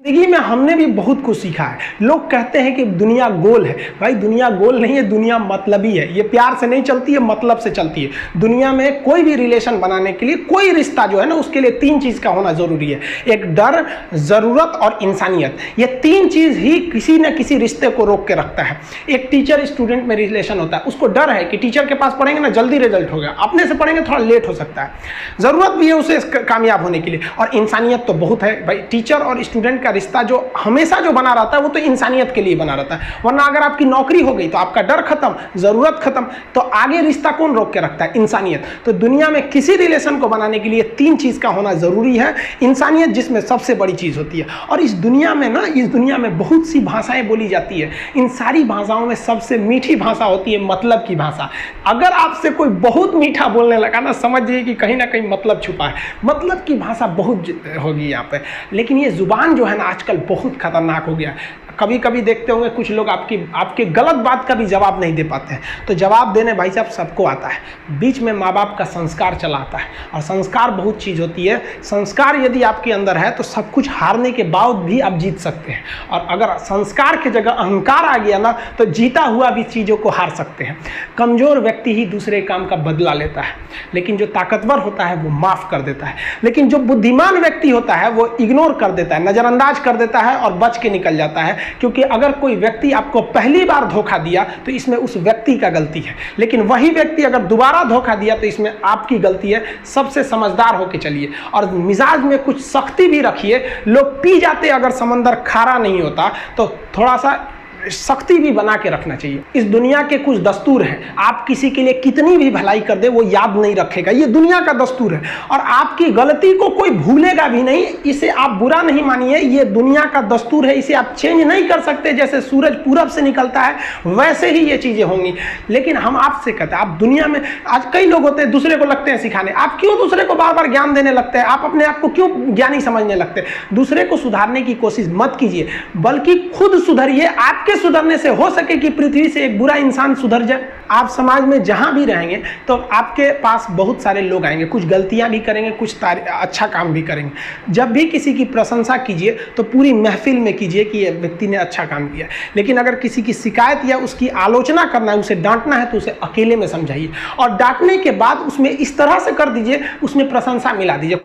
जिंदगी में हमने भी बहुत कुछ सीखा है। लोग कहते हैं कि दुनिया गोल है। भाई दुनिया गोल नहीं है, दुनिया मतलबी है। ये प्यार से नहीं चलती है, मतलब से चलती है। दुनिया में कोई भी रिलेशन बनाने के लिए, कोई रिश्ता जो है ना, उसके लिए तीन चीज़ का होना ज़रूरी है। एक डर, ज़रूरत और इंसानियत। ये तीन चीज़ ही किसी न किसी रिश्ते को रोक के रखता है। एक टीचर स्टूडेंट में रिलेशन होता है, उसको डर है कि टीचर के पास पढ़ेंगे ना जल्दी रिजल्ट होगा, अपने से पढ़ेंगे थोड़ा लेट हो सकता है। ज़रूरत भी है उसे कामयाब होने के लिए, और इंसानियत तो बहुत है भाई। टीचर और स्टूडेंट का रिश्ता जो हमेशा जो बना रहता है वो तो इंसानियत के लिए बना रहता है। वरना अगर आपकी नौकरी हो गई तो आपका डर खत्म, ज़रूरत खत्म, तो आगे रिश्ता कौन रोक के रखता है? इंसानियत। तो दुनिया में किसी रिलेशन को बनाने के लिए तीन चीज़ का होना ज़रूरी है। इंसानियत जिसमें सबसे बड़ी चीज़ होती है। और इस दुनिया में ना, इस दुनिया में बहुत सी भाषाएं बोली जाती है। इन सारी भाषाओं में सबसे मीठी भाषा होती है मतलब की भाषा। अगर आपसे कोई बहुत मीठा बोलने लगा ना, समझिए कि कहीं ना कहीं मतलब छुपा है। मतलब की भाषा बहुत होगी यहाँ पे। लेकिन ये जुबान जो है ना, आजकल बहुत खतरनाक हो गया। कभी कभी देखते होंगे कुछ लोग आपके गलत बात का भी जवाब नहीं दे पाते हैं। तो जवाब देने भाई साहब सबको आता है। बीच में माँ बाप का संस्कार चला आता है, और संस्कार बहुत चीज़ होती है। संस्कार यदि आपके अंदर है तो सब कुछ हारने के बाद भी आप जीत सकते हैं। और अगर संस्कार की जगह अहंकार आ गया ना, तो जीता हुआ भी चीज़ों को हार सकते हैं। कमज़ोर व्यक्ति ही दूसरे काम का बदला लेता है, लेकिन जो ताकतवर होता है वो माफ़ कर देता है। लेकिन जो बुद्धिमान व्यक्ति होता है वो इग्नोर कर देता है, नज़रअंदाज कर देता है और बच के निकल जाता है। क्योंकि अगर कोई व्यक्ति आपको पहली बार धोखा दिया तो इसमें उस व्यक्ति का गलती है, लेकिन वही व्यक्ति अगर दोबारा धोखा दिया तो इसमें आपकी गलती है। सबसे समझदार होके चलिए, और मिजाज में कुछ सख्ती भी रखिए। लोग पी जाते अगर समंदर खारा नहीं होता, तो थोड़ा सा सख्ती भी बना के रखना चाहिए। इस दुनिया के कुछ दस्तूर हैं। आप किसी के लिए कितनी भी भलाई कर दे वो याद नहीं रखेगा, ये दुनिया का दस्तूर है। और आपकी गलती को कोई भूलेगा भी नहीं, इसे आप बुरा नहीं मानिए, ये दुनिया का दस्तूर है। इसे आप चेंज नहीं कर सकते। जैसे सूरज पूरब से निकलता है वैसे ही ये चीज़ें होंगी। लेकिन हम आपसे कहते हैं, आप दुनिया में आज कई लोग होते हैं दूसरे को लगते हैं सिखाने। आप क्यों दूसरे को बार बार ज्ञान देने लगते हैं? आप अपने आप को क्यों ज्ञानी समझने लगते हैं? दूसरे को सुधारने की कोशिश मत कीजिए, बल्कि खुद सुधरिए। आपके सुधरने से हो सके कि पृथ्वी से एक बुरा इंसान सुधर जाए। आप समाज में जहां भी रहेंगे तो आपके पास बहुत सारे लोग आएंगे, कुछ गलतियां भी करेंगे, कुछ अच्छा काम भी करेंगे। जब भी किसी की प्रशंसा कीजिए तो पूरी महफिल में कीजिए कि ये व्यक्ति ने अच्छा काम किया। लेकिन अगर किसी की शिकायत या उसकी आलोचना करना है, उसे डांटना है, तो उसे अकेले में समझाइए, और डांटने के बाद उसमें इस तरह से कर दीजिए, उसमें प्रशंसा मिला दीजिए।